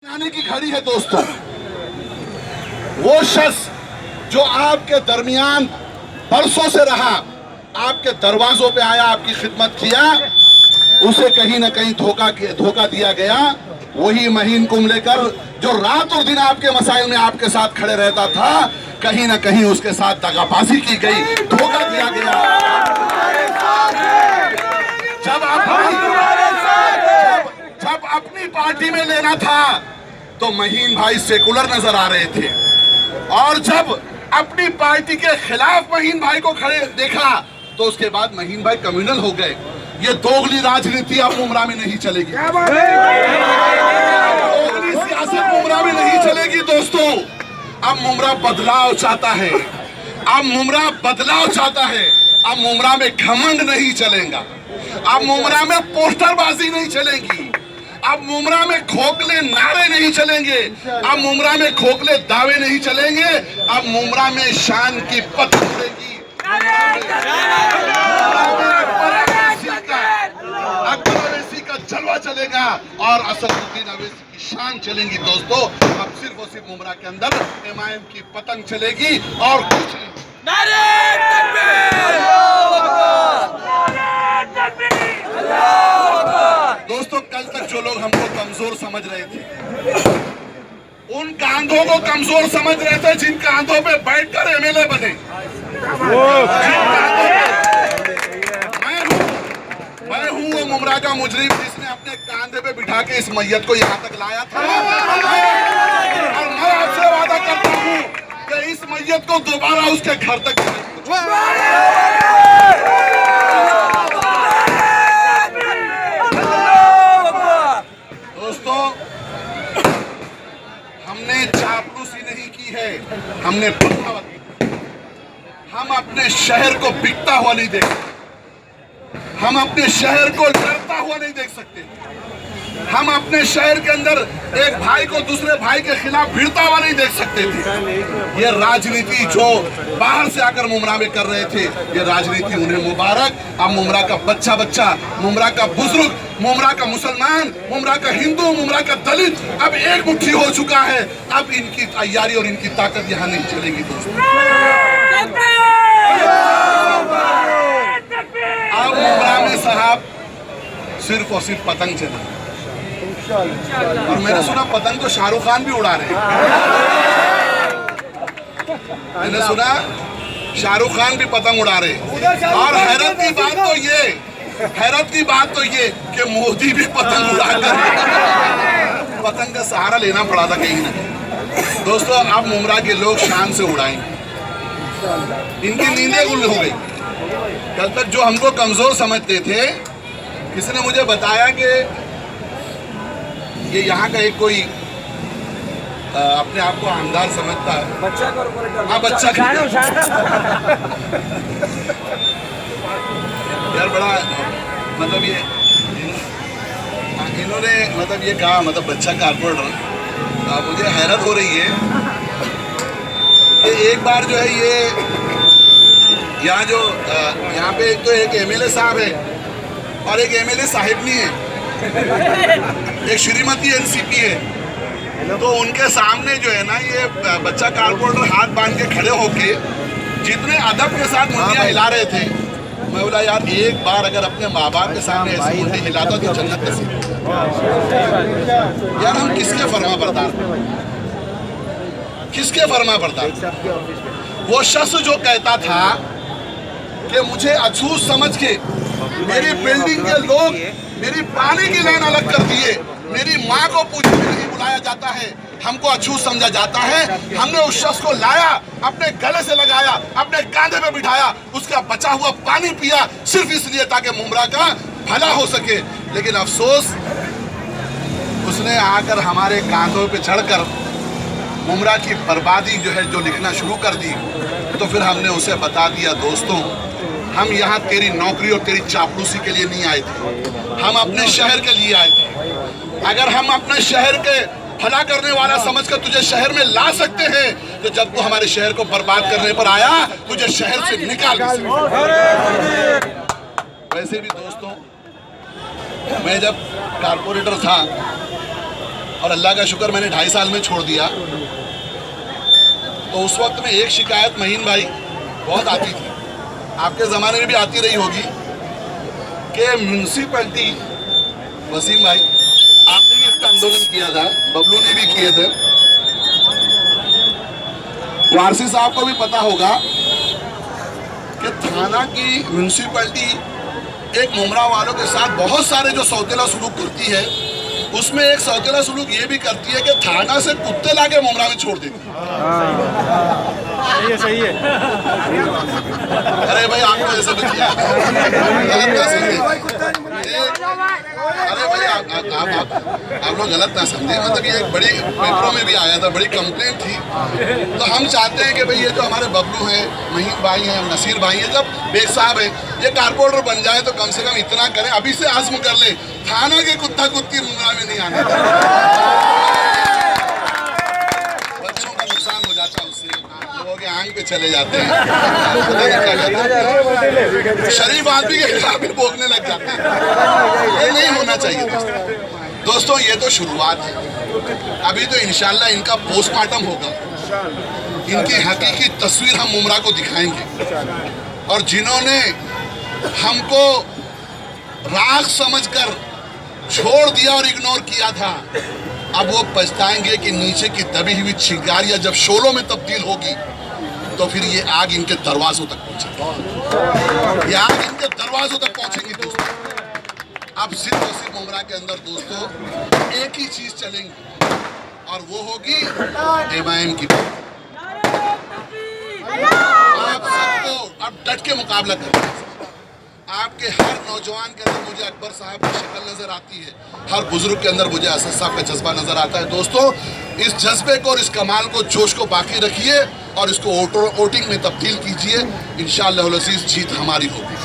आने की घड़ी है दोस्तों। वो शख्स जो आपके दरमियान बरसों से रहा, आपके दरवाजों पे आया, आपकी खिदमत किया, उसे कहीं ना कहीं धोखा दिया गया। वही महीन कुंभलेकर जो रात और दिन आपके मसाइल में आपके साथ खड़े रहता था, कहीं ना कहीं उसके साथ दगाबाजी की गई, धोखा दिया गया। जब अपनी पार्टी में लेना था तो महीन भाई सेकुलर नजर आ रहे थे, और जब अपनी पार्टी के खिलाफ महीन भाई को खड़े देखा तो उसके बाद महीन भाई कम्युनल हो गए। ये दोगली राजनीति अब मुमरा में नहीं चलेगी, दोगली सियासत मुमरा में नहीं चलेगी दोस्तों। अब मुमरा बदलाव चाहता है, अब मुमरा बदलाव चाहता है। अब मुमरा में घमंड नहीं चलेगा, अब मुमरा में पोस्टरबाजी नहीं चलेगी, अब मुमरा में खोखले नारे नहीं चलेंगे, अब मुमरा में खोखले दावे नहीं चलेंगे। अब मुमरा में शान की पत चलेगी, अकबर अवैसी का जलवा चलेगा और असदुद्दीन अवैसी की शान चलेंगी दोस्तों। अब सिर्फ और सिर्फ मुमरा के अंदर एमआईएम की पतंग चलेगी और कुछ नहीं। दोस्तों, कल तक जो लोग हमको कमजोर समझ रहे थे, उन कांधों को कमजोर समझ रहे थे जिन कांधों पे बैठकर एमएलए बने। मैं हूँ वो मुमरा का मुजरिम जिसने अपने कांधे पे बिठा के इस मैयत को यहाँ तक लाया था, और मैं आपसे वादा करता हूँ कि इस मैयत को दोबारा उसके घर तक। दोस्तों, हमने चापलूसी नहीं की है, हमने बगावत की। हम अपने शहर को बिकता हुआ नहीं देख सकते, हम अपने शहर को लड़ता हुआ नहीं देख सकते, हम अपने शहर के अंदर एक भाई को दूसरे भाई के खिलाफ भिड़ता हुआ नहीं देख सकते थे। ये राजनीति जो बाहर से आकर मुमरा में कर रहे थे, ये राजनीति उन्हें मुबारक। अब मुमरा का बच्चा बच्चा, मुमरा का बुजुर्ग, मुमरा का मुसलमान, मुमरा का हिंदू, मुमरा का दलित अब एक मुट्ठी हो चुका है। अब इनकी तैयारी और इनकी ताकत यहाँ नहीं चलेगी दोस्तों। अब मुमरा में साहब सिर्फ और सिर्फ पतंग चला, और मैंने सुना पतंग तो शाहरुख खान भी उड़ा रहे हैं। मैंने सुना शाहरुख खान भी पतंग उड़ा रहे हैं। और हैरत की बात तो ये कि मोदी भी पतंग उड़ा कर पतंग का सहारा लेना पड़ा था कहीं ना कहीं। दोस्तों, अब मुमरा के लोग शान से उड़ाएंगे, इनकी नींदें गुल हो गई। कल तक जो हमको कमजोर समझते थे, किसी ने मुझे बताया कि ये यहाँ का एक कोई अपने आप को आमदार समझता है, बच्चा कॉर्पोरेटर। हाँ, बच्चा यार बड़ा मतलब ये इन्होंने मतलब ये कहा, मतलब बच्चा कॉर्पोरेटर। मुझे हैरत हो रही है कि एक बार जो है ये यहाँ पे एक तो एक एमएलए साहब है और एक एमएलए साहिबनी है, एक श्रीमती एनसीपी है। तो उनके सामने जो है ना ये बच्चा कॉर्पोरेटर हाथ बांध के खड़े होके जितने अदब के साथ मुंडियां हिला रहे थे, मैं बोला यार एक बार अगर अपने माँ बाप के सामने ऐसी मुंडी हिलाता तो जन्नत कैसी। यार हम किसके फरमा बरदार, किसके फरमा बरदार? वो शख्स जो कहता था कि मुझे अछूत समझ के मेरी बिल्डिंग के लोग मेरी पानी की लाइन अलग कर दिए, मेरी माँ को पूछने नहीं बुलाया जाता है, हमको अछूत समझा जाता है। हमने उस शख्स को लाया, अपने गले से लगाया, अपने कांधे पे बिठाया, उसका बचा हुआ पानी पिया, सिर्फ इसलिए ताकि मुमरा का भला हो सके। लेकिन अफसोस, उसने आकर हमारे कांधों पे चढ़कर मुमरा की बर्बादी जो है जो लिखना शुरू कर दी। तो फिर हमने उसे बता दिया, दोस्तों हम यहाँ तेरी नौकरी और तेरी चापलूसी के लिए नहीं आए थे, हम अपने शहर के लिए आए थे। अगर हम अपने शहर के भला करने वाला समझकर तुझे शहर में ला सकते हैं, तो जब तू हमारे शहर को बर्बाद करने पर आया, तुझे शहर से निकाल भी सकते। वैसे भी दोस्तों, मैं जब कारपोरेटर था और अल्लाह का शुक्र मैंने 2.5 साल में छोड़ दिया। तो उस वक्त में एक शिकायत महीन भाई बहुत आती थी, आपके ज़माने में भी आती रही होगी, कि म्यूनसिपैलिटी, वसीम भाई आपने भी इसका आंदोलन किया था, बबलू ने भी किए थे, वारसी साहब को भी पता होगा कि थाना की म्यूनसिपैलिटी एक मुमरा वालों के साथ बहुत सारे जो सौतेला सुलूक करती है, उसमें एक सौतेला सुलूक ये भी करती है कि थाना से कुत्ते लाके मुमरा में छोड़ देती है। सही है। अरे भाई आपको ऐसे भी किया, गलत ना समझे। अरे भाई आप लोग गलत ना समझे, मतलब ये एक बड़ी पेपरों में भी आया था, बड़ी कंप्लेंट थी। तो हम चाहते हैं कि भाई ये जो हमारे बबलू हैं, महीन भाई हैं, नसीर भाई हैं, जब बेग साहब हैं, ये कारपोरेटर बन जाए तो कम से कम इतना करें, अभी से आज़म कर ले, थाना के कुत्ता कुत्ती मुमरा में नहीं आने, बच्चों का नुकसान हो जाता है उससे, लोगों के आंख पे चले जाते हैं, शरीफ आदमी के खिलाफ भी भोगने लग जाते हैं। ये नहीं होना चाहिए दोस्तों। ये तो शुरुआत है, अभी तो इंशाल्लाह इनका पोस्टमार्टम होगा, इनकी हकीकी तस्वीर हम मुमरा को दिखाएंगे, और जिन्होंने हमको राख समझकर छोड़ दिया और इग्नोर किया था, अब वो पछताएंगे कि नीचे की दबी हुई चिंगारियां जब शोलों में तब्दील होगी तो फिर ये आग इनके दरवाजों तक पहुंचेगी, ये आग इनके दरवाजों तक पहुंचेगी दोस्तों। अब सिर्फ और सिर्फ मुमरा के अंदर दोस्तों एक ही चीज चलेंगी, और वो होगी MIM की। आप सबको अब डट के मुकाबला करना है। आपके हर नौजवान के अंदर मुझे अकबर साहब की शक्ल नजर आती है, हर बुजुर्ग के अंदर मुझे असद साहब का जज्बा नजर आता है। दोस्तों इस जज्बे को और इस कमाल को, जोश को बाकी रखिए और इसको वोटिंग में तब्दील कीजिए। इंशाअल्लाह अज़ीज़ जीत हमारी होगी।